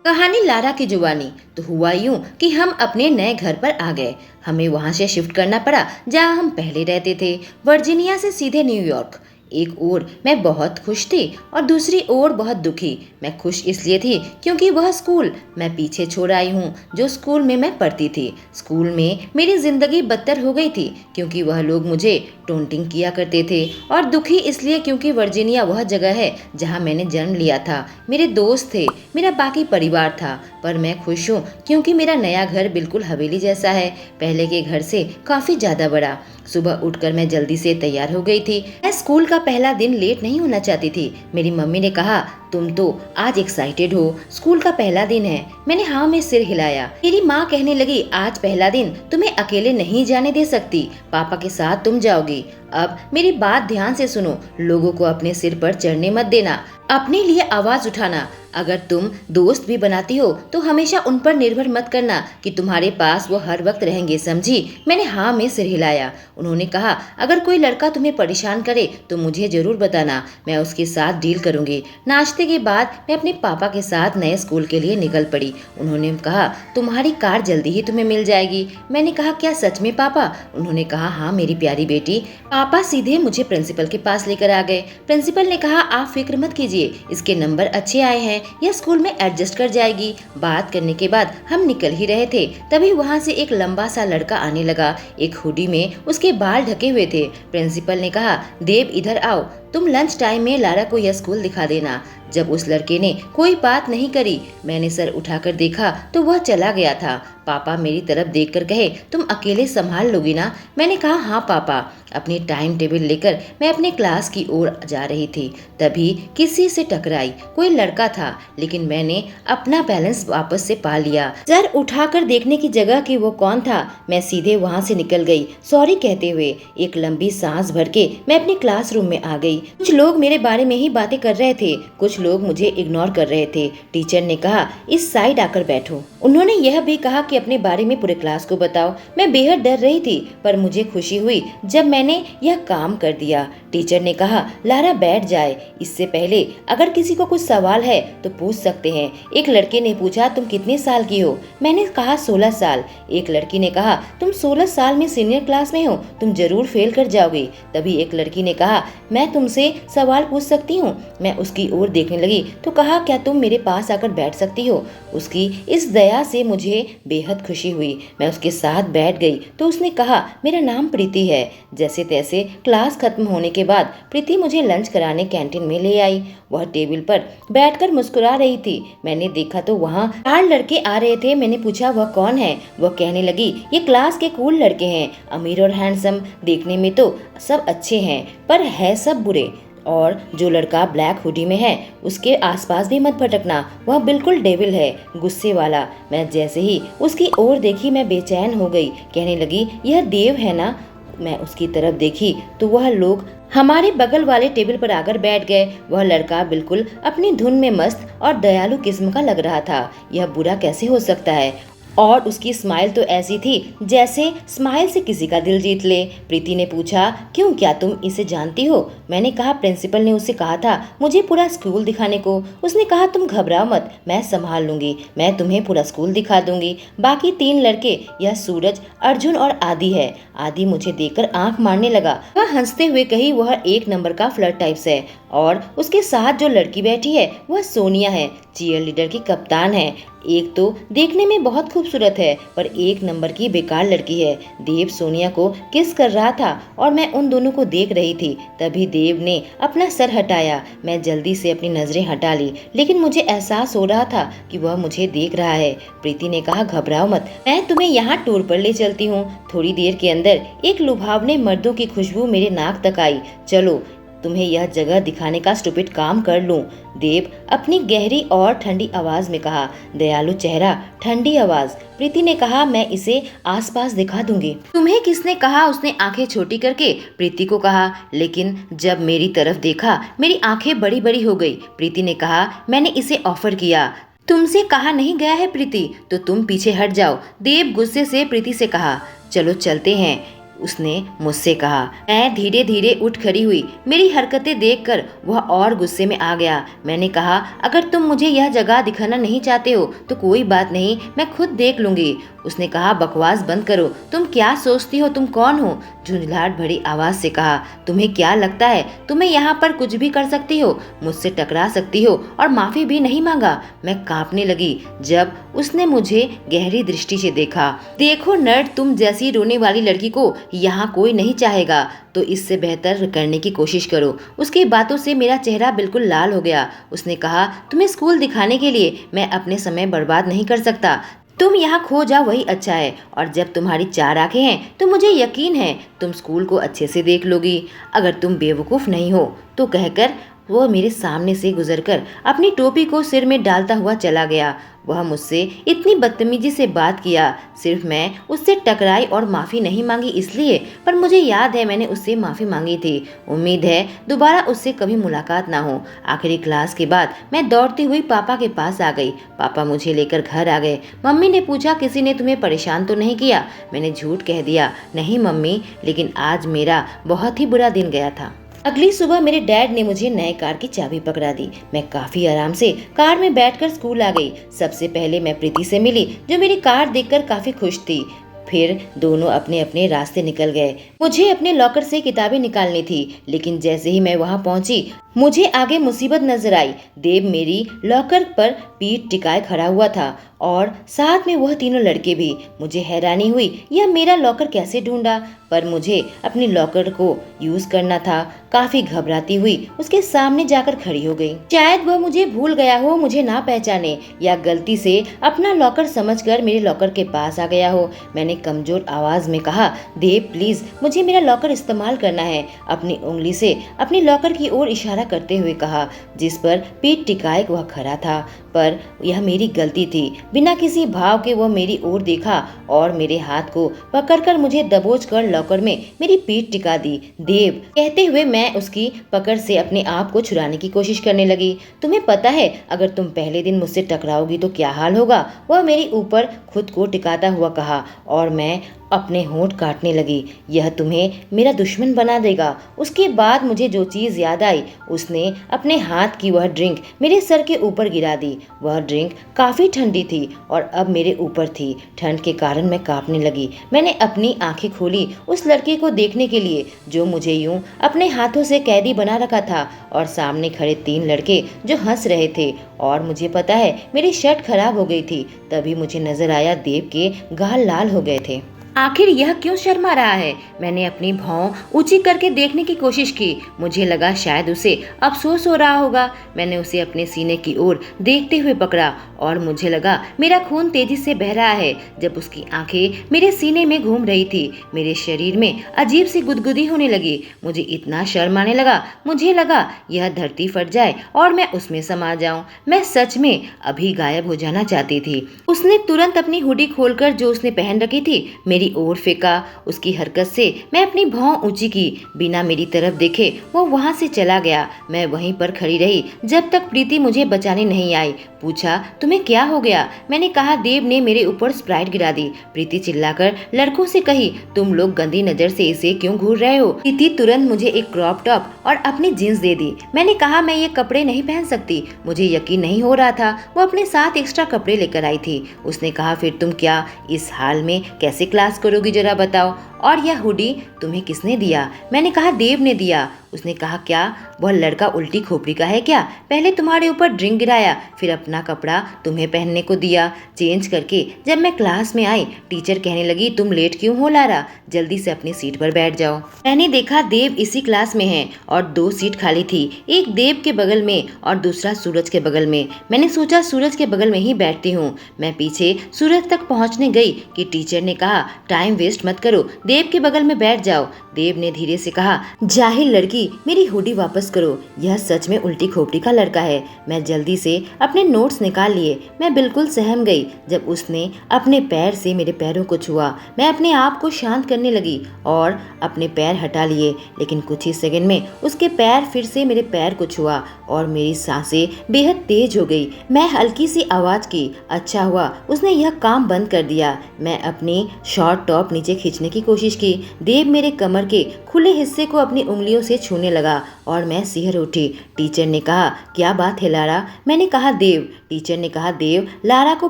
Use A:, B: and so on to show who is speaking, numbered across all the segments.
A: कहानी लारा की जुबानी। तो हुआ यूं कि हम अपने नए घर पर आ गए। हमें वहां से शिफ्ट करना पड़ा जहां हम पहले रहते थे, वर्जीनिया से सीधे न्यूयॉर्क। एक ओर मैं बहुत खुश थी और दूसरी ओर बहुत दुखी। मैं खुश इसलिए थी क्योंकि वह स्कूल मैं पीछे छोड़ आई हूँ जो स्कूल में मैं पढ़ती थी। स्कूल में मेरी जिंदगी बदतर हो गई थी क्योंकि वह लोग मुझे टोंटिंग किया करते थे, और दुखी इसलिए क्योंकि वर्जीनिया वह जगह है जहाँ मैंने जन्म लिया था। मेरे दोस्त थे, मेरा बाकी परिवार था, पर मैं खुश हूँ क्योंकि मेरा नया घर बिल्कुल हवेली जैसा है, पहले के घर से काफी ज्यादा बड़ा। सुबह उठकर मैं जल्दी से तैयार हो गई थी। मैं स्कूल का पहला दिन लेट नहीं होना चाहती थी। मेरी मम्मी ने कहा, तुम तो आज एक्साइटेड हो, स्कूल का पहला दिन है। मैंने हाँ में सिर हिलाया। मेरी माँ कहने लगी, आज पहला दिन, तुम्हें अकेले नहीं जाने दे सकती, पापा के साथ तुम जाओगी। अब मेरी बात ध्यान से सुनो, लोगों को अपने सिर पर चढ़ने मत देना, अपने लिए आवाज उठाना। अगर तुम दोस्त भी बनाती हो तो हमेशा उन पर निर्भर मत करना कि तुम्हारे पास वो हर वक्त रहेंगे, समझी? मैंने हाँ में सिर हिलाया। उन्होंने कहा, अगर कोई लड़का तुम्हें परेशान करे तो मुझे जरूर बताना, मैं उसके साथ डील करूंगी। नाश्ते के बाद मैं अपने पापा के साथ नए स्कूल के लिए निकल पड़ी। उन्होंने कहा, तुम्हारी कार जल्दी ही तुम्हें मिल जाएगी। मैंने कहा, क्या सच में पापा? उन्होंने कहा, हाँ मेरी प्यारी बेटी। पापा सीधे मुझे प्रिंसिपल के पास लेकर आ गए। प्रिंसिपल ने कहा, आप फिक्र मत कीजिए, इसके नंबर अच्छे आए हैं, यह स्कूल में एडजस्ट कर जाएगी। बात करने के बाद हम निकल ही रहे थे, तभी वहाँ से एक लंबा सा लड़का आने लगा। एक हुडी में उसके बाल ढके हुए थे। प्रिंसिपल ने कहा, देव इधर आओ, तुम लंच टाइम में लारा को यह स्कूल दिखा देना। जब उस लड़के ने कोई बात नहीं करी, मैंने सर उठाकर देखा तो वह चला गया था। पापा मेरी तरफ देखकर कहे, तुम अकेले संभाल लोगी ना? मैंने कहा, हाँ पापा। अपनी टाइम टेबल लेकर मैं अपने क्लास की ओर जा रही थी, तभी किसी से टकराई। कोई लड़का था, लेकिन मैंने अपना बैलेंस वापस से पा लिया। सर उठाकर देखने की जगह कि वो कौन था, मैं सीधे वहाँ से निकल गई, सॉरी कहते हुए। एक लंबी सांस भर के मैं अपने क्लासरूम में आ गई। कुछ लोग मेरे बारे में ही बातें कर रहे थे, कुछ लोग मुझे इग्नोर कर रहे थे। टीचर ने कहा, इस साइड आकर बैठो। उन्होंने यह भी कहा कि अपने बारे में पूरे क्लास को बताओ। मैं बेहद डर रही थी, पर मुझे खुशी हुई जब मैंने यह काम कर दिया। टीचर ने कहा, लारा बैठ जाए, इससे पहले अगर किसी को कुछ सवाल है तो पूछ सकते हैं। एक लड़के ने पूछा, तुम कितने साल की हो? मैंने कहा, 16 साल। एक लड़की ने कहा, तुम 16 साल में सीनियर क्लास में हो, तुम जरूर फेल कर जाओगे। तभी एक लड़की ने कहा, मैं तुमसे सवाल पूछ सकती हूँ? मैं उसकी ओर देखने लगी तो कहा, क्या तुम मेरे पास आकर बैठ सकती हो? उसकी इस दया से मुझे बेहद खुशी हुई। मैं उसके साथ बैठ गई तो उसने कहा, मेरा नाम प्रीति है। जैसे तैसे क्लास खत्म होने के बाद प्रीति मुझे लंच कराने कैंटीन में ले आई। वह टेबल पर बैठकर मुस्कुरा रही थी। मैंने देखा तो वहाँ 4 लड़के आ रहे थे। मैंने पूछा, वह कौन है? वह कहने लगी, ये क्लास के कूल लड़के हैं, अमीर और हैंडसम, देखने में तो सब अच्छे हैं पर है सब बुरे। और जो लड़का ब्लैक हुडी में है, उसके आसपास भी मत भटकना, वह बिल्कुल डेविल है, गुस्से वाला। मैं जैसे ही उसकी ओर देखी मैं बेचैन हो गई। कहने लगी, यह देव है ना? मैं उसकी तरफ देखी तो वह लोग हमारे बगल वाले टेबल पर आकर बैठ गए। वह लड़का बिल्कुल अपनी धुन में मस्त और दयालु किस्म का लग रहा था। यह बुरा कैसे हो सकता है? और उसकी स्माइल तो ऐसी थी जैसे स्माइल से किसी का दिल जीत ले। प्रीति ने पूछा, क्यों, क्या तुम इसे जानती हो? मैंने कहा, प्रिंसिपल ने उससे कहा था मुझे पूरा स्कूल दिखाने को। उसने कहा, तुम घबराओ मत, मैं संभाल लूंगी, मैं तुम्हें पूरा स्कूल दिखा दूंगी। बाकी 3 लड़के, यह सूरज, अर्जुन और आदि है। आदि मुझे देखकर आंख मारने लगा। वह हंसते हुए कही, वह 1 नंबर का फ्लर्ट टाइप्स है। और उसके साथ जो लड़की बैठी है वह सोनिया है, चीयर लीडर की कप्तान है। एक तो देखने में बहुत खूबसूरत है पर 1 नंबर की बेकार लड़की है। देव सोनिया को किस कर रहा था और मैं उन दोनों को देख रही थी। तभी देव ने अपना सर हटाया। मैं जल्दी से अपनी नजरें हटा ली, लेकिन मुझे एहसास हो रहा था कि वह मुझे देख रहा है। प्रीति ने कहा, घबराओ मत, मैं तुम्हें यहाँ टूर पर ले चलती हूँ। थोड़ी देर के अंदर एक लुभावने मर्दों की खुशबू मेरे नाक तक आई। चलो तुम्हें यह जगह दिखाने का स्टूपिड काम कर लूं। देव अपनी गहरी और ठंडी आवाज में कहा। दयालु चेहरा, ठंडी आवाज। प्रीति ने कहा, मैं इसे आसपास दिखा दूंगी। तुम्हें किसने कहा? उसने आंखें छोटी करके प्रीति को कहा, लेकिन जब मेरी तरफ देखा मेरी आंखें बड़ी बड़ी हो गई। प्रीति ने कहा, मैंने इसे ऑफर किया, तुमसे कहा नहीं गया है प्रीति, तो तुम पीछे हट जाओ। देव गुस्से से प्रीति से कहा, चलो चलते हैं। उसने मुझसे कहा। मैं धीरे धीरे उठ खड़ी हुई। मेरी हरकतें देखकर वह और गुस्से में आ गया। मैंने कहा, अगर तुम मुझे यह जगह दिखाना नहीं चाहते हो तो कोई बात नहीं, मैं खुद देख लूंगी। उसने कहा, बकवास बंद करो, तुम क्या सोचती हो, तुम कौन हो? झुंझलाहट भरी आवाज से कहा। तुम्हें क्या लगता है तुम्हें यहाँ पर कुछ भी कर सकती हो, मुझसे टकरा सकती हो और माफी भी नहीं मांगा? मैं कांपने लगी जब उसने मुझे गहरी दृष्टि से देखा। देखो नर्ड, तुम जैसी रोने वाली लड़की को यहाँ कोई नहीं चाहेगा, तो इससे बेहतर करने की कोशिश करो। उसकी बातों से मेरा चेहरा बिल्कुल लाल हो गया। उसने कहा, तुम्हें स्कूल दिखाने के लिए मैं अपने समय बर्बाद नहीं कर सकता। तुम यहाँ खो जाओ वही अच्छा है, और जब तुम्हारी 4 आंखें हैं तो मुझे यकीन है तुम स्कूल को अच्छे से देख लोगी। अगर तुम बेवकूफ़ नहीं हो तो कहकर वो मेरे सामने से गुजरकर अपनी टोपी को सिर में डालता हुआ चला गया। वह मुझसे इतनी बदतमीजी से बात किया सिर्फ मैं उससे टकराई और माफ़ी नहीं मांगी इसलिए, पर मुझे याद है मैंने उससे माफ़ी मांगी थी। उम्मीद है दोबारा उससे कभी मुलाकात ना हो। आखिरी क्लास के बाद मैं दौड़ती हुई पापा के पास आ गई। पापा मुझे लेकर घर आ गए। मम्मी ने पूछा, किसी ने तुम्हें परेशान तो नहीं किया? मैंने झूठ कह दिया, नहीं मम्मी, लेकिन आज मेरा बहुत ही बुरा दिन गया था। अगली सुबह मेरे डैड ने मुझे नए कार की चाबी पकड़ा दी। मैं काफी आराम से कार में बैठकर स्कूल आ गई। सबसे पहले मैं प्रीति से मिली जो मेरी कार देखकर काफी खुश थी। फिर दोनों अपने अपने रास्ते निकल गए। मुझे अपने लॉकर से किताबें निकालनी थी, लेकिन जैसे ही मैं वहां पहुंची मुझे आगे मुसीबत नजर आई। देव मेरी लॉकर पर पीठ टिकाए खड़ा हुआ था और साथ में वह तीनों लड़के भी। मुझे हैरानी हुई यह मेरा लॉकर कैसे ढूंढा, पर मुझे अपनी लॉकर को यूज करना था। काफी घबराती हुई उसके सामने जाकर खड़ी हो गई। शायद वह मुझे भूल गया हो, मुझे ना पहचाने, या गलती से अपना लॉकर समझकर मेरे लॉकर के पास आ गया हो। मैंने कमजोर आवाज में कहा, देव प्लीज मुझे मेरा लॉकर इस्तेमाल करना है। अपनी उंगली से अपनी लॉकर की ओर इशारा करते हुए कहा, जिस पर पीठ टिकाए वह खड़ा था। पर यह मेरी गलती थी। बिना किसी भाव के वह मेरी ओर देखा और मेरे हाथ को पकड़कर मुझे दबोच कर लॉकर में मेरी पीठ टिका दी। देव कहते हुए मैं उसकी पकड़ से अपने आप को छुड़ाने की कोशिश करने लगी। तुम्हें पता है अगर तुम पहले दिन मुझसे टकराओगी तो क्या हाल होगा? वह मेरे ऊपर खुद को टिकाता हुआ कहा और मैं अपने होंठ काटने लगी। यह तुम्हें मेरा दुश्मन बना देगा। उसके बाद मुझे जो चीज़ याद आई, उसने अपने हाथ की वह ड्रिंक मेरे सर के ऊपर गिरा दी। वह ड्रिंक काफ़ी ठंडी थी और अब मेरे ऊपर थी। ठंड के कारण मैं कांपने लगी। मैंने अपनी आंखें खोली उस लड़के को देखने के लिए जो मुझे यूं अपने हाथों से कैदी बना रखा था, और सामने खड़े 3 लड़के जो हंस रहे थे। और मुझे पता है मेरी शर्ट खराब हो गई थी। तभी मुझे नजर आया देव के गाल लाल हो गए थे। आखिर यह क्यों शर्मा रहा है? मैंने अपनी भौं ऊंची करके देखने की कोशिश की। मुझे लगा शायद उसे अफसोस हो रहा होगा। मैंने उसे अपने सीने की ओर देखते हुए पकड़ा और मुझे लगा मेरा खून तेजी से बह रहा है। जब उसकी आंखें मेरे सीने में घूम रही थी, मेरे शरीर में अजीब सी गुदगुदी होने लगी। मुझे इतना शर्म आने लगा, मुझे लगा यह धरती फट जाए और मैं उसमें समा जाऊं। मैं सच में अभी गायब हो जाना चाहती थी। उसने तुरंत अपनी हुडी खोलकर जो उसने पहन रखी थी मेरी ओर फेंका। उसकी हरकत से मैं अपनी भौं ऊंची की। बिना मेरी तरफ देखे वो वहां से चला गया। मैं वहीं पर खड़ी रही जब तक प्रीति मुझे बचाने नहीं आई। पूछा, तुम्हें क्या हो गया? मैंने कहा, देव ने मेरे ऊपर स्प्राइट गिरा दी। प्रीति चिल्लाकर लड़कों से कही, तुम लोग गंदी नजर से इसे क्यों घूर रहे हो? प्रीति तुरंत मुझे एक क्रॉप टॉप और अपनी जींस दे दी। मैंने कहा, मैं ये कपड़े नहीं पहन सकती। मुझे यकीन नहीं हो रहा था वो अपने साथ एक्स्ट्रा कपड़े लेकर आई थी। उसने कहा, फिर तुम क्या इस हाल में कैसे क्लास करोगी, जरा बताओ? और यह हुडी तुम्हें किसने दिया? मैंने कहा, देव ने दिया। उसने कहा, क्या वह लड़का उल्टी खोपड़ी का है क्या? पहले तुम्हारे ऊपर ड्रिंक गिराया, फिर अपना कपड़ा तुम्हें पहनने को दिया चेंज करके। जब मैं क्लास में आई टीचर कहने लगी, तुम लेट क्यों हो लारा, जल्दी से अपनी सीट पर बैठ जाओ। मैंने देखा देव इसी क्लास में है और 2 सीट खाली थी, एक देव के बगल में और दूसरा सूरज के बगल में। मैंने सोचा सूरज के बगल में ही बैठती हूँ। मैं पीछे सूरज तक पहुँचने गई कि टीचर ने कहा, टाइम वेस्ट मत करो, देव के बगल में बैठ जाओ। देव ने धीरे से कहा, जाहिल लड़की, कि मेरी हुडी वापस करो, यह सच में उल्टी खोपड़ी का लड़का है। मैं जल्दी से अपने नोट्स निकाल लिए। मैं बिल्कुल सहम गई जब उसने अपने पैर से मेरे पैरों को छुआ। मैं अपने आप को शांत करने लगी और अपने पैर हटा लिए, लेकिन कुछ ही सेकंड में उसके पैर फिर से मेरे पैर को छुआ और मेरी सांसें बेहद तेज हो गई। मैं हल्की सी आवाज की, अच्छा हुआ उसने यह काम बंद कर दिया। मैं अपनी शॉर्ट टॉप नीचे खींचने की कोशिश की। देव मेरे कमर के खुले हिस्से को अपनी उंगलियों से छूने लगा और मैं सिहर उठी। टीचर ने कहा, क्या बात है लारा? मैंने कहा देव। टीचर ने कहा, देव, लारा को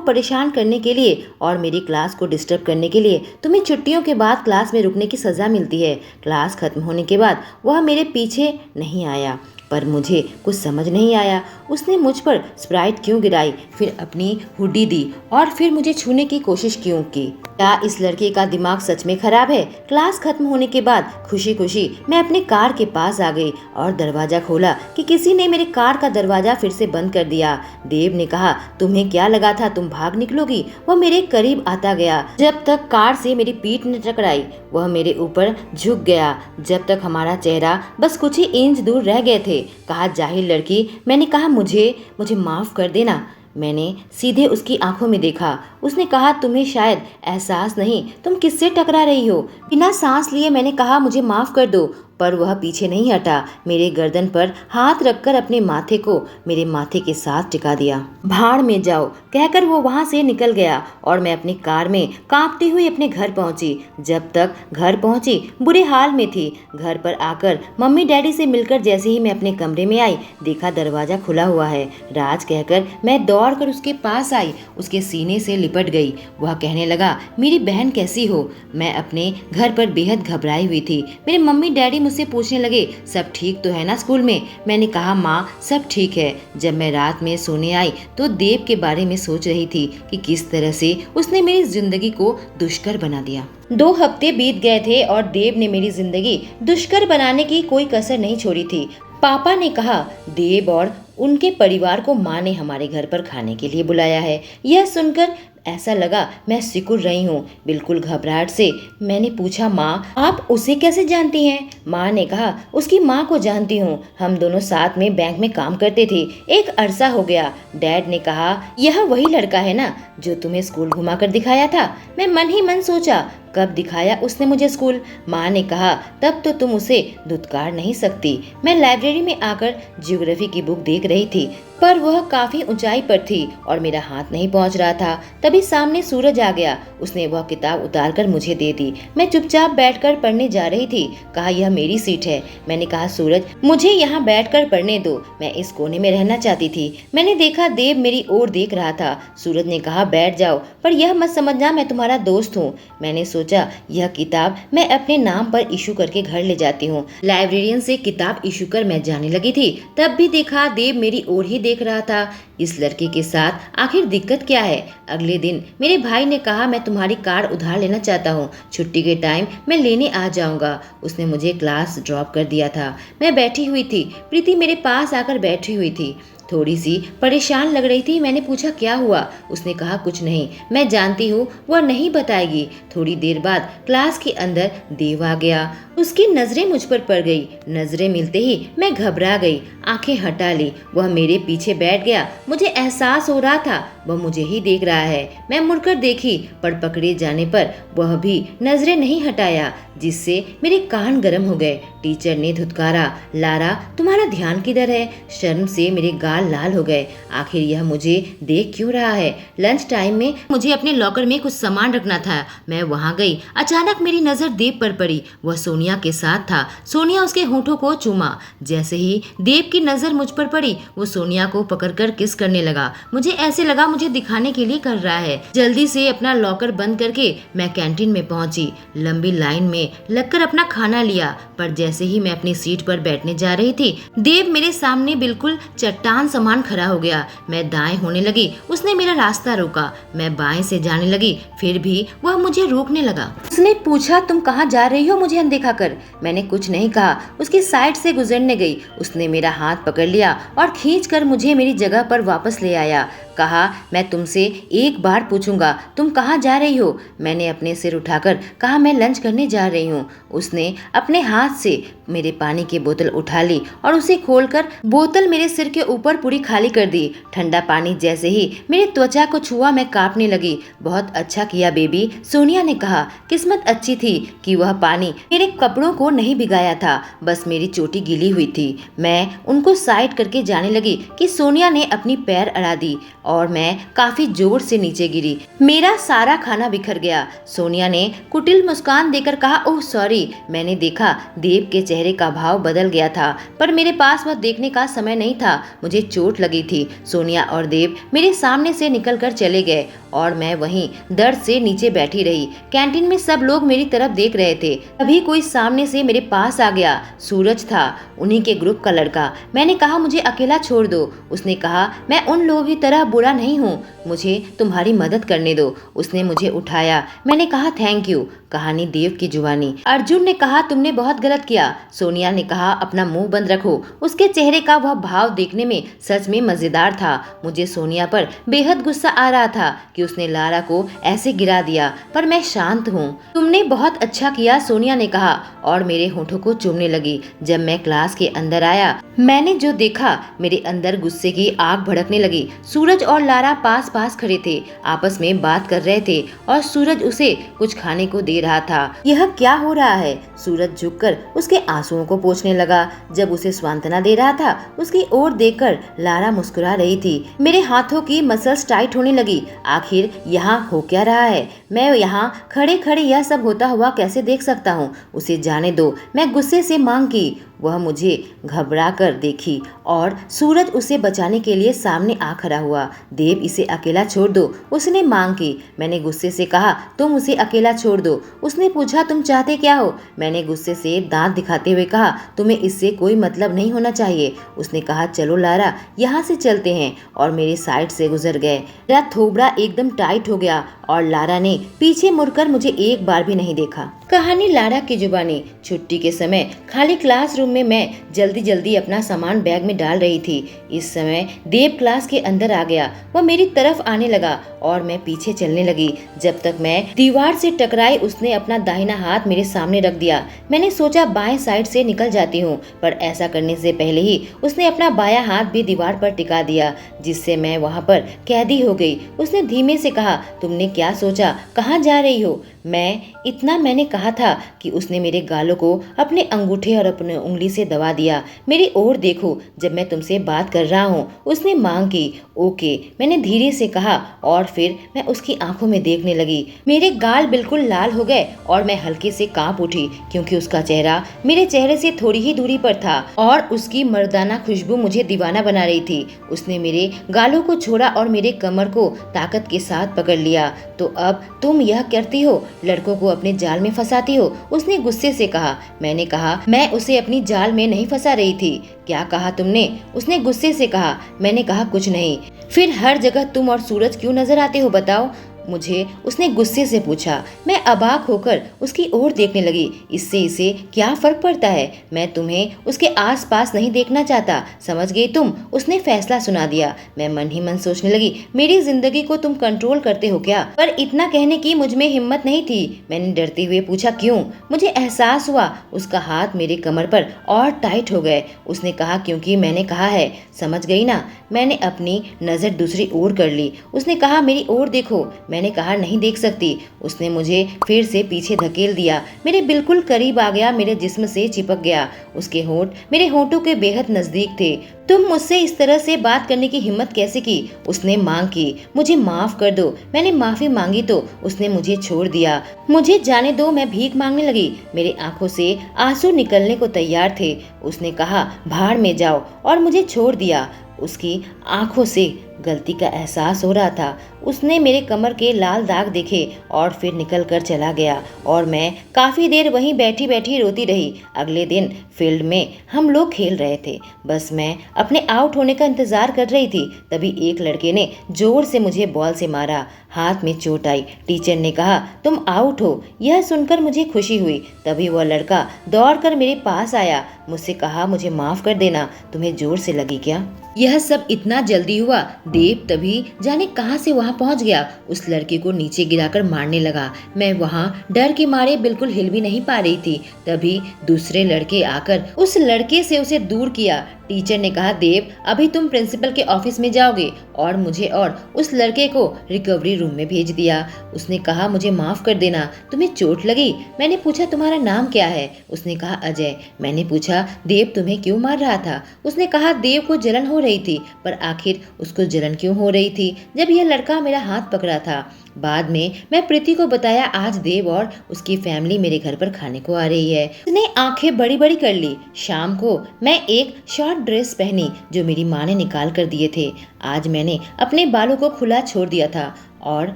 A: परेशान करने के लिए और मेरी क्लास को डिस्टर्ब करने के लिए तुम्हें छुट्टियों के बाद क्लास में रुकने की सज़ा मिलती है। क्लास खत्म होने के बाद वह मेरे पीछे नहीं आया, पर मुझे कुछ समझ नहीं आया उसने मुझ पर स्प्राइट क्यों गिराई, फिर अपनी हुडी दी और फिर मुझे छूने की कोशिश क्यों की। क्या इस लड़के का दिमाग सच में खराब है? क्लास खत्म होने के बाद खुशी खुशी मैं अपने कार के पास आ गई और दरवाजा खोला कि किसी ने मेरे कार का दरवाजा फिर से बंद कर दिया। देव ने कहा, तुम्हें क्या लगा था तुम भाग निकलोगी? वह मेरे करीब आता गया। जब तक कार से मेरी पीठ न टकराई वह मेरे ऊपर झुक गया, जब तक हमारा चेहरा बस कुछ ही इंच दूर रह गए थे। कहा, जाहिल लड़की। मैंने कहा, मुझे माफ कर देना। मैंने सीधे उसकी आंखों में देखा। उसने कहा, तुम्हें शायद एहसास नहीं तुम किससे टकरा रही हो। बिना सांस लिए मैंने कहा, मुझे माफ कर दो, पर वह पीछे नहीं हटा। मेरे गर्दन पर हाथ रखकर अपने माथे को मेरे माथे के साथ टिका दिया। भाड़ में जाओ कहकर वो वहां से निकल गया और मैं अपनी कार में कांपती हुई अपने घर पहुंची। जब तक घर पहुंची बुरे हाल में थी। घर पर आकर मम्मी डैडी से मिलकर जैसे ही मैं अपने कमरे में आई, देखा दरवाजा खुला हुआ है। राज कहकर मैं दौड़कर उसके पास आई, उसके सीने से लिपट गई। वह कहने लगा, मेरी बहन कैसी हो? मैं अपने घर पर बेहद घबराई हुई थी। मेरे मम्मी डैडी मुझसे पूछने लगे, सब ठीक तो है ना स्कूल में? मैंने कहा, माँ सब ठीक है। जब मैं रात में सोने आई तो देव के बारे में सोच रही थी कि किस तरह से उसने मेरी जिंदगी को दुष्कर बना दिया। 2 हफ्ते बीत गए थे और देव ने मेरी जिंदगी दुष्कर बनाने की कोई कसर नहीं छोड़ी थी। पापा ने कहा, देव और उनके परिवार को माँ ने हमारे घर पर खाने के लिए बुलाया है। यह सुनकर ऐसा लगा मैं सिकुड़ रही हूँ। बिल्कुल घबराहट से मैंने पूछा, माँ आप उसे कैसे जानती हैं? माँ ने कहा, उसकी माँ को जानती हूँ, हम दोनों साथ में बैंक में काम करते थे, एक अरसा हो गया। डैड ने कहा, यह वही लड़का है ना जो तुम्हें स्कूल घुमा कर दिखाया था? मैं मन ही मन सोचा, कब दिखाया उसने मुझे स्कूल? माँ ने कहा, तब तो तुम उसे धुतकार नहीं सकती। मैं लाइब्रेरी में आकर ज्योग्राफी की बुक देख रही थी, पर वह काफी ऊंचाई पर थी और मेरा हाथ नहीं पहुंच रहा था। तभी सामने सूरज आ गया। उसने वह किताब उतारकर मुझे दे दी। मैं चुपचाप बैठकर पढ़ने जा रही थी। कहा, यह मेरी सीट है। मैंने कहा, सूरज मुझे यहाँ बैठकर पढ़ने दो, मैं इस कोने में रहना चाहती थी। मैंने देखा देव मेरी ओर देख रहा था। सूरज ने कहा, बैठ जाओ, पर यह मत समझना मैं तुम्हारा दोस्त हूँ। मैंने सोचा, यह किताब मैं अपने नाम पर इशू करके घर ले जाती हूँ। लाइब्रेरियन से किताब इशू कर मैं जाने लगी थी, तब भी देखा देव मेरी ओर ही देख रहा था। इस लड़के के साथ आखिर दिक्कत क्या है? अगले दिन मेरे भाई ने कहा, मैं तुम्हारी कार उधार लेना चाहता हूँ, छुट्टी के टाइम मैं लेने आ जाऊंगा। उसने मुझे क्लास ड्रॉप कर दिया था। मैं बैठी हुई थी, प्रीति मेरे पास आकर बैठी हुई थी, थोड़ी सी परेशान लग रही थी। मैंने पूछा, क्या हुआ? उसने कहा, कुछ नहीं, मैं जानती हूँ वह नहीं बताएगी। थोड़ी देर बाद क्लास के अंदर देव आ गया। उसकी नजरें मुझ पर पड़ गई। नजरें मिलते ही मैं घबरा गई, आंखें हटा ली। वह मेरे पीछे बैठ गया। मुझे एहसास हो रहा था वह मुझे ही देख रहा है। मैं मुड़कर देखी, पर पकड़े जाने पर वह भी नजरें नहीं हटाया, जिससे मेरे कान गर्म हो गए। टीचर ने धुतकारा, लारा तुम्हारा ध्यान किधर है? शर्म से मेरे गाल लाल हो गए। आखिर यह मुझे देख क्यों रहा है? लंच टाइम में मुझे अपने लॉकर में कुछ सामान रखना था। मैं वहां गई। अचानक मेरी नजर देव पर पड़ी। वह सोनिया के साथ था। सोनिया उसके होठों को चूमा। जैसे ही देव की नजर मुझ पर पड़ी, वो सोनिया को पकड़कर किस करने लगा। मुझे ऐसे लगा मुझे दिखाने के लिए कर रहा है। जल्दी से अपना लॉकर बंद करके मैं कैंटीन में पहुंची। लंबी लाइन में लगकर अपना खाना लिया, पर जैसे ही मैं अपनी सीट पर बैठने जा रही थी, देव मेरे सामने बिल्कुल चट्टान समान खड़ा हो गया। मैं दाएं होने लगी, उसने मेरा रास्ता रोका। मैं बाएं से जाने लगी, फिर भी वह मुझे रोकने लगा। उसने पूछा, तुम कहाँ जा रही हो मुझे अनदेखा कर? मैंने कुछ नहीं कहा, उसकी साइड से गुजरने गई। उसने मेरा हाथ पकड़ लिया और खींचकर मुझे मेरी जगह पर वापस ले आया। कहा, मैं तुमसे एक बार पूछूंगा, तुम कहाँ जा रही हो? मैंने अपने सिर उठाकर कहा, मैं लंच करने जा रही हूँ। उसने अपने हाथ से मेरे पानी की बोतल उठा ली और उसे खोलकर बोतल मेरे सिर के ऊपर पूरी खाली कर दी। ठंडा पानी जैसे ही मेरी त्वचा को छुआ मैं कांपने लगी। बहुत अच्छा किया बेबी, सोनिया ने कहा। किस्मत अच्छी थी कि वह पानी मेरे कपड़ों को नहीं भिगाया था, बस मेरी चोटी गीली हुई थी। मैं उनको साइड करके जाने लगी कि सोनिया ने अपनी पैर अड़ा दी और मैं काफी जोर से नीचे गिरी। मेरा सारा खाना बिखर गया। सोनिया ने कुटिल मुस्कान देकर कहा, ओह सॉरी। मैंने देखा देव के चेहरे का भाव बदल गया था, पर मेरे पास वह देखने का समय नहीं था। मुझे चोट लगी थी। सोनिया और देव मेरे सामने से निकलकर चले गए और मैं वहीं दर्द से नीचे बैठी रही। कैंटीन में सब लोग मेरी तरफ देख रहे थे। तभी कोई सामने से मेरे पास आ गया। सूरज था, उन्हीं के ग्रुप का लड़का। मैंने कहा, मुझे अकेला छोड़ दो। उसने कहा, मैं उन लोगों की तरह बुरा नहीं हूँ, मुझे तुम्हारी मदद करने दो। उसने मुझे उठाया। मैंने कहा, थैंक यू। कहानी देव की जुबानी। अर्जुन ने कहा, तुमने बहुत गलत किया। सोनिया ने कहा, अपना मुंह बंद रखो। उसके चेहरे का वह भाव देखने में सच में मजेदार था। मुझे सोनिया पर बेहद गुस्सा आ रहा था कि उसने लारा को ऐसे गिरा दिया, पर मैं शांत हूँ। तुमने बहुत अच्छा किया, सोनिया ने कहा और मेरे होठों को चूमने लगी। जब मैं क्लास के अंदर आया, मैंने जो देखा, मेरे अंदर गुस्से की आग भड़कने लगी। सूरज और लारा पास पास खड़े थे, आपस में बात कर रहे थे और सूरज उसे कुछ खाने को दे रहा था। यह क्या हो रहा है? सूरज झुककर उसके आंसुओं को पोंछने लगा। जब उसे सांत्वना दे रहा था, उसकी ओर देखकर लारा मुस्कुरा रही थी। मेरे हाथों की मसल्स टाइट होने लगी। आखिर यहाँ हो क्या रहा है? मैं यहाँ खड़े खड़े यह सब होता हुआ कैसे देख सकता हूँ? उसे जाने दो, मैं गुस्से से मांग की। वह मुझे घबरा कर देखी और सूरज उसे बचाने के लिए सामने आ खड़ा हुआ। देव, इसे अकेला छोड़ दो, उसने मांग की। मैंने गुस्से से कहा, तुम उसे अकेला छोड़ दो। उसने पूछा, तुम चाहते क्या हो? मैंने गुस्से से दांत दिखाते हुए कहा, तुम्हें इससे कोई मतलब नहीं होना चाहिए। उसने कहा, चलो लारा, यहाँ से चलते हैं, और मेरे साइड से गुजर गए। मेरा थोबड़ा एकदम टाइट हो गया और लारा ने पीछे मुड़कर मुझे एक बार भी नहीं देखा। कहानी लारा की जुबानी। छुट्टी के समय खाली क्लासरूम में मैं जल्दी जल्दी अपना सामान बैग में डाल रही थी। इस समय देव क्लास के अंदर आ गया। वह मेरी तरफ आने लगा और मैं पीछे चलने लगी। जब तक मैं दीवार से टकराई, उसने अपना दाहिना हाथ मेरे सामने रख दिया। मैंने सोचा बाएं साइड से निकल जाती हूँ, पर ऐसा करने से पहले ही उसने अपना बायां हाथ भी दीवार पर टिका दिया, जिससे मैं वहाँ पर कैदी हो गई। उसने धीमे से कहा, तुमने क्या सोचा? कहाँ जा रही हो? मैंने कहा था कि उसने मेरे गालों को अपने अंगूठे और अपने उंगली से दबा दिया। मेरी ओर देखो, जब मैं तुमसे बात कर रहा हूँ। उसने मांग की। ओके, मैंने धीरे से कहा और फिर मैं उसकी आंखों में देखने लगी। मेरे गाल बिल्कुल लाल हो गए और मैं हल्के से कांप उठी, क्योंकि उसका चेहरा मेरे चेहरे से थोड़ी ही दूरी पर था और उसकी मर्दाना खुशबू मुझे दीवाना बना रही थी। उसने मेरे गालों को छोड़ा और मेरे कमर को ताकत के साथ पकड़ लिया। तो अब तुम यह करती हो, लड़कों को अपने जाल में फंसाती हो? उसने गुस्से से कहा। मैंने कहा, मैं उसे अपनी जाल में नहीं फंसा रही थी। क्या कहा तुमने? उसने गुस्से से कहा। मैंने कहा, कुछ नहीं। फिर हर जगह तुम और सूरज क्यों नजर आते हो, बताओ मुझे? उसने गुस्से से पूछा। मैं अबाक होकर उसकी ओर देखने लगी। इससे इसे क्या फर्क पड़ता है? मैं तुम्हें उसके आसपास नहीं देखना चाहता, समझ गई तुम? उसने फैसला सुना दिया। मैं मन ही मन सोचने लगी, मेरी जिंदगी को तुम कंट्रोल करते हो क्या? पर इतना कहने की मुझ में हिम्मत नहीं थी। मैंने डरते हुए पूछा, क्यों? मुझे एहसास हुआ उसका हाथ मेरे कमर पर और टाइट हो गए। उसने कहा, क्योंकि मैंने कहा है, समझ गई ना? मैंने अपनी नजर दूसरी ओर कर ली। उसने कहा, मेरी ओर देखो। मैंने कहा, नहीं देख सकती। उसने मुझे फिर से पीछे धकेल दिया, मेरे बिल्कुल करीब आ गया, मेरे जिस्म से चिपक गया। उसके होंठ मेरे होंठों के बेहद नजदीक थे। तुम मुझसे इस तरह से बात करने की हिम्मत कैसे की? उसने मांग की। मुझे माफ कर दो। मैंने माफी मांगी तो उसने मुझे छोड़ दिया। मुझे जाने दो, मैं भीख मांगने लगी। मेरे आंखों से आंसू निकलने को तैयार थे। उसने कहा, भाड़ में जाओ, और मुझे छोड़ दिया। उसकी आंखों से गलती का एहसास हो रहा था। उसने मेरे कमर के लाल दाग देखे और फिर निकल कर चला गया और मैं काफ़ी देर वहीं बैठी बैठी रोती रही। अगले दिन फील्ड में हम लोग खेल रहे थे। बस मैं अपने आउट होने का इंतज़ार कर रही थी। तभी एक लड़के ने जोर से मुझे बॉल से मारा। हाथ में चोट आई। टीचर ने कहा, तुम आउट हो। यह सुनकर मुझे खुशी हुई। तभी वह लड़का दौड़कर मेरे पास आया। मुझसे कहा मुझे माफ कर देना, तुम्हें जोर से लगी क्या? यह सब इतना जल्दी हुआ। देव तभी जाने कहां से वहां पहुंच गया, उस लड़के को नीचे गिराकर मारने लगा। मैं वहां डर के मारे बिल्कुल हिल भी नहीं पा रही थी। तभी दूसरे लड़के आकर उस लड़के से उसे दूर किया। टीचर ने कहा, देव अभी तुम प्रिंसिपल के ऑफिस में जाओगे, और मुझे और उस लड़के को रिकवरी रूम में भेज दिया। उसने कहा, मुझे माफ कर देना, तुम्हें चोट लगी? मैंने पूछा, तुम्हारा नाम क्या है? उसने कहा, अजय। मैंने पूछा, देव तुम्हें क्यों मार रहा था? उसने कहा, देव को जलन हो रही थी। पर आखिर उसको जलन क्यों हो रही थी जब यह लड़का मेरा हाथ पकड़ा था? बाद में मैं प्रीति को बताया, आज देव और उसकी फैमिली मेरे घर पर खाने को आ रही है। उसने आंखें बड़ी बड़ी कर ली। शाम को मैं एक शॉर्ट ड्रेस पहनी जो मेरी माँ ने निकाल कर दिए थे। आज मैंने अपने बालों को खुला छोड़ दिया था और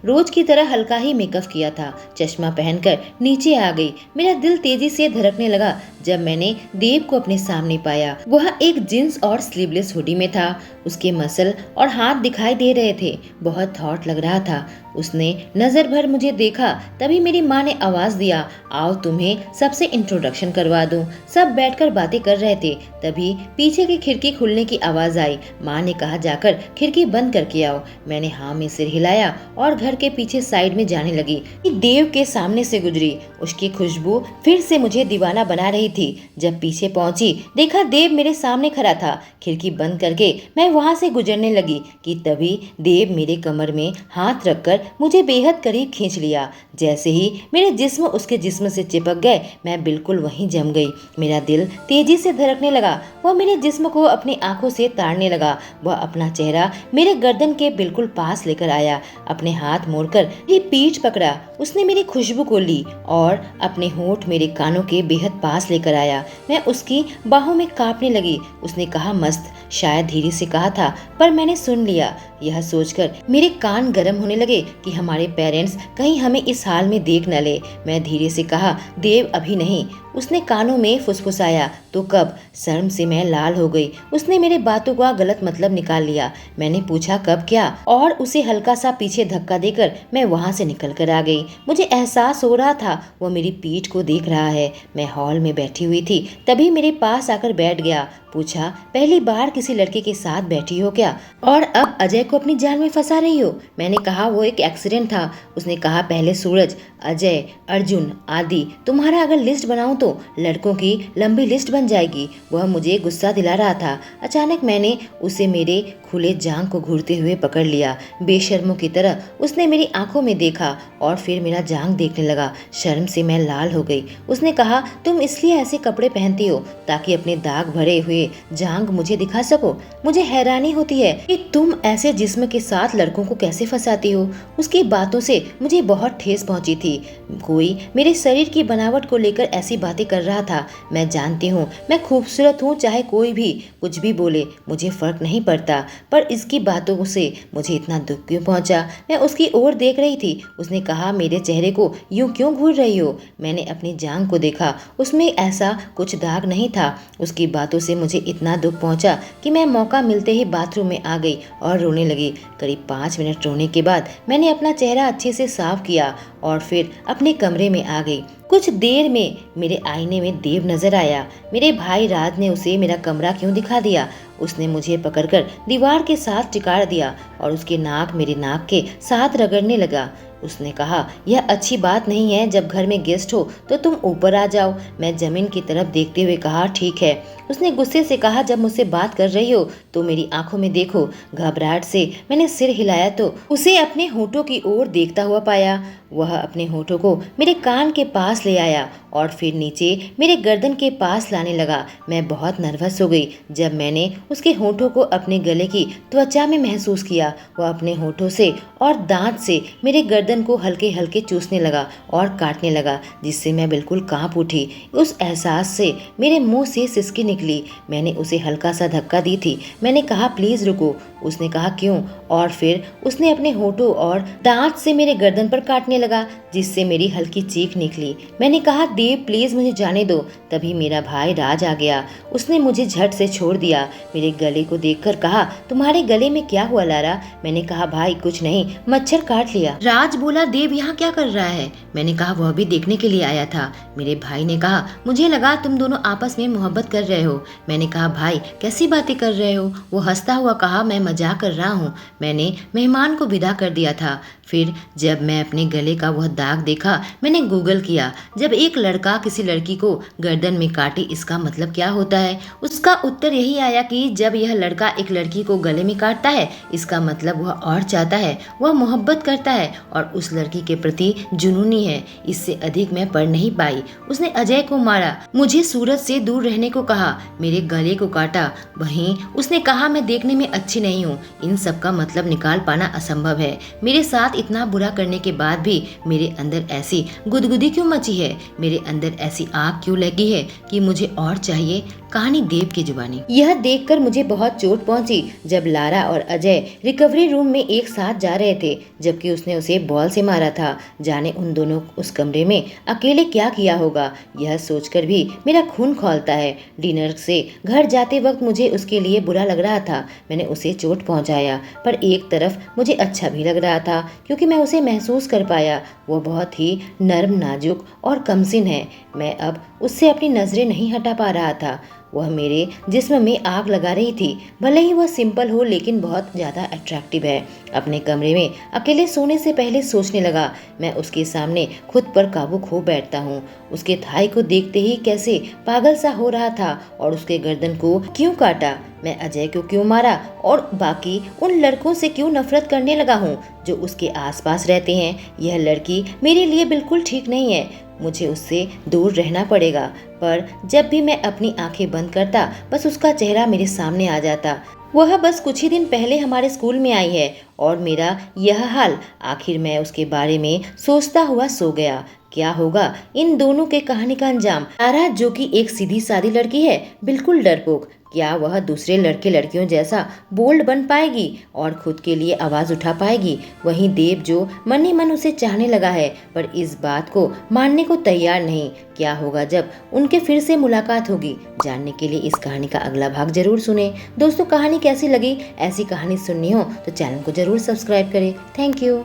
A: रोज की तरह हल्का ही मेकअप किया था। चश्मा पहनकर नीचे आ गई। मेरा दिल तेजी से धड़कने लगा जब मैंने देव को अपने सामने पाया। वह एक जींस और स्लीवलेस हुडी में था। उसके मसल और हाथ दिखाई दे रहे थे। बहुत हॉट लग रहा था। उसने नजर भर मुझे देखा। तभी मेरी माँ ने आवाज दिया, आओ तुम्हें सबसे इंट्रोडक्शन करवा दूं। सब बैठकर बातें कर रहे थे। तभी पीछे की खिड़की खुलने की आवाज आई। माँ ने कहा, जाकर खिड़की बंद करके आओ। मैंने हाँ में सिर हिलाया और घर के पीछे साइड में जाने लगी। देव के सामने से गुजरी। उसकी खुशबू फिर से मुझे दीवाना बना रही थी। जब पीछे पहुंची, देखा देव मेरे सामने खड़ा था। खिड़की बंद करके मैं वहां से गुजरने लगी कि तभी देव मेरे कमर में हाथ रखकर मुझे बेहद करीब खींच लिया। जैसे ही मेरे जिस्म उसके जिस्म से चिपक गए, मैं बिल्कुल वहीं जम गई। मेरा दिल तेजी से धड़कने लगा। वह मेरे जिस्म को अपनी आंखों से ताड़ने लगा। वह अपना चेहरा मेरे गर्दन के बिल्कुल पास लेकर आया। अपने हाथ मोड़कर मेरी पीठ पकड़ा। उसने मेरी खुशबू को ली और अपने होंठ मेरे कानों के बेहद पास लेकर आया। मैं उसकी बाहों में कांपने लगी। उसने कहा, मस्त। शायद धीरे से कहा था, पर मैंने सुन लिया। यह सोचकर मेरे कान गर्म होने लगे कि हमारे पेरेंट्स कहीं हमें इस हाल में देख न ले। मैं धीरे से कहा, देव अभी नहीं। उसने कानों में फुसफुसाया, तो कब? शर्म से मैं लाल हो गई। उसने मेरे बातों का गलत मतलब निकाल लिया। मैंने पूछा, कब क्या? और उसे हल्का सा पीछे धक्का देकर मैं वहां से निकल कर आ गई। मुझे एहसास हो रहा था वो मेरी पीठ को देख रहा है। मैं हॉल में बैठी हुई थी। तभी मेरे पास आकर बैठ गया। पूछा, पहली बार किसी लड़के के साथ बैठी हो क्या? और अब अजय को अपनी जान में फंसा रही हो? मैंने कहा, वो एक एक्सीडेंट था। उसने कहा, पहले सूरज, अजय, अर्जुन, आदि। तुम्हारा अगर लिस्ट बनाऊं तो लड़कों की लंबी लिस्ट बन जाएगी। वह मुझे गुस्सा दिला रहा था। अचानक मैंने उसे मेरे खुले जांघ को घूरते हुए पकड़ लिया। बेशर्मों की तरह उसने मेरी आंखों में देखा और फिर मेरा जांघ देखने लगा। शर्म से मैं लाल हो गई। उसने कहा, तुम इसलिए ऐसे कपड़े पहनती हो ताकि अपने दाग भरे हुए जांघ मुझे दिखा सको? मुझे हैरानी होती है कि तुम ऐसे जिस्म के साथ लड़कों को कैसे फंसाती हो। उसकी बातों से मुझे बहुत ठेस पहुंची थी। कोई मेरे शरीर की बनावट को लेकर ऐसी बातें कर रहा था। मैं जानती हूँ मैं खूबसूरत हूँ, चाहे कोई भी कुछ भी बोले, मुझे फर्क नहीं पड़ता। पर इसकी बातों से मुझे इतना दुख क्यों पहुंचा? मैं उसकी ओर देख रही थी। उसने कहा, मेरे चेहरे को यूं क्यों घूर रही हो? मैंने अपनी जांघ को देखा। उसमें ऐसा कुछ दाग नहीं था। उसकी बातों से मुझे इतना दुख पहुंचा कि मैं मौका मिलते ही बाथरूम में आ गई और रोने लगी। करीब 5 मिनट रोने के बाद मैंने अपना चेहरा अच्छे से साफ किया और फिर अपने कमरे में आ गई। कुछ देर में मेरे आईने में देव नजर आया। मेरे भाई राज ने उसे मेरा कमरा क्यों दिखा दिया। उसने मुझे पकड़कर दीवार के साथ चिकाड़ दिया और उसके नाक मेरे नाक के साथ रगड़ने लगा। उसने कहा, यह अच्छी बात नहीं है, जब घर में गेस्ट हो तो तुम ऊपर आ जाओ। मैं जमीन की तरफ देखते हुए कहा, ठीक है। उसने गुस्से से कहा, जब मुझसे बात कर रही हो तो मेरी आंखों में देखो। घबराहट से मैंने सिर हिलाया तो उसे अपने होठों की ओर देखता हुआ पाया। वह अपने होठों को मेरे कान के पास ले आया और फिर नीचे मेरे गर्दन के पास लाने लगा। मैं बहुत नर्वस हो गई जब मैंने उसके होठों को अपने गले की त्वचा में महसूस किया। वह अपने होठों से और दांत से मेरे गर्दन को हल्के हल्के चूसने लगा और काटने लगा, जिससे मैं बिल्कुल कांप उठी। उस एहसास से मेरे मुंह से सिसकी निकली। मैंने उसे हल्का सा धक्का दी थी। मैंने कहा, प्लीज रुको। उसने कहा, क्यों? और फिर उसने अपने होठों और दांत से मेरे गर्दन पर काटने लगा, जिससे मेरी हल्की चीख निकली। मैंने कहा, देव प्लीज मुझे जाने दो। तभी मेरा भाई राज आ गया। उसने मुझे झट से छोड़ दिया। मेरे गले को देखकर कहा, तुम्हारे गले में क्या हुआ लारा? मैंने कहा, भाई कुछ नहीं, मच्छर काट लिया। राज बोला, देव यहाँ क्या कर रहा है? मैंने कहा वह भी देखने के लिए आया था। मेरे भाई ने कहा मुझे लगा तुम दोनों आपस में मोहब्बत कर रहे हो। मैंने कहा भाई कैसी बातें कर रहे हो। वो हंसता हुआ कहा मैं मजाक कर रहा हूँ। मैंने मेहमान को विदा कर दिया था। फिर जब मैं अपने गले का वह दाग देखा मैंने गूगल किया, जब एक लड़का किसी लड़की को गर्दन में काटे इसका मतलब क्या होता है। उसका उत्तर यही आया कि जब यह लड़का एक लड़की को गले में काटता है इसका मतलब वह और चाहता है, वह मोहब्बत करता है और उस लड़की के प्रति जुनूनी है। इससे अधिक मैं पढ़ नहीं पाई। उसने अजय को मारा, मुझे सूरज से दूर रहने को कहा, मेरे गले को काटा। वहीं उसने कहा मैं देखने में अच्छी नहीं हूँ। इन सब का मतलब निकाल पाना असंभव है। मेरे साथ इतना बुरा करने के बाद भी मेरे अंदर ऐसी गुदगुदी क्यों मची है, मेरे अंदर ऐसी आग क्यों लगी है कि मुझे और चाहिए। कहानी देव की जुबानी। यह देखकर मुझे बहुत चोट पहुंची जब लारा और अजय रिकवरी रूम में एक साथ जा रहे थे, जबकि उसने उसे बॉल से मारा था। जाने उन दोनों उस कमरे में अकेले क्या किया होगा, यह सोचकर भी मेरा खून खौलता है। डिनर से घर जाते वक्त मुझे उसके लिए बुरा लग रहा था। मैंने उसे चोट पहुंचाया, पर एक तरफ मुझे अच्छा भी लग रहा था क्योंकि मैं उसे महसूस कर पाया। वो बहुत ही नर्म, नाजुक और कमसिन है। मैं अब उससे अपनी नजरें नहीं हटा पा रहा था। वह मेरे जिस्म में आग लगा रही थी। भले ही वह सिंपल हो लेकिन बहुत ज़्यादा अट्रैक्टिव है। अपने कमरे में अकेले सोने से पहले सोचने लगा, मैं उसके सामने खुद पर काबू खो बैठता हूँ। उसके थाई को देखते ही कैसे पागल सा हो रहा था और उसके गर्दन को क्यों काटा, मैं अजय को क्यों मारा और बाकी उन लड़कों से क्यों नफरत करने लगा हूँ जो उसके आसपास रहते हैं। यह लड़की मेरे लिए बिल्कुल ठीक नहीं है। मुझे उससे दूर रहना पड़ेगा। पर जब भी मैं अपनी आंखें बंद करता बस उसका चेहरा मेरे सामने आ जाता। वह बस कुछ ही दिन पहले हमारे स्कूल में आई है और मेरा यह हाल। आखिर मैं उसके बारे में सोचता हुआ सो गया। क्या होगा इन दोनों के कहानी का अंजाम। तारा जो कि एक सीधी सादी लड़की है, बिल्कुल डरपोक, क्या वह दूसरे लड़के लड़कियों जैसा बोल्ड बन पाएगी और खुद के लिए आवाज उठा पाएगी। वहीं देव जो मन ही मन उसे चाहने लगा है पर इस बात को मानने को तैयार नहीं। क्या होगा जब उनके फिर से मुलाकात होगी, जानने के लिए इस कहानी का अगला भाग जरूर सुने। दोस्तों कहानी कैसी लगी, ऐसी कहानी सुननी हो तो चैनल को जरूर सब्सक्राइब करें। Thank you.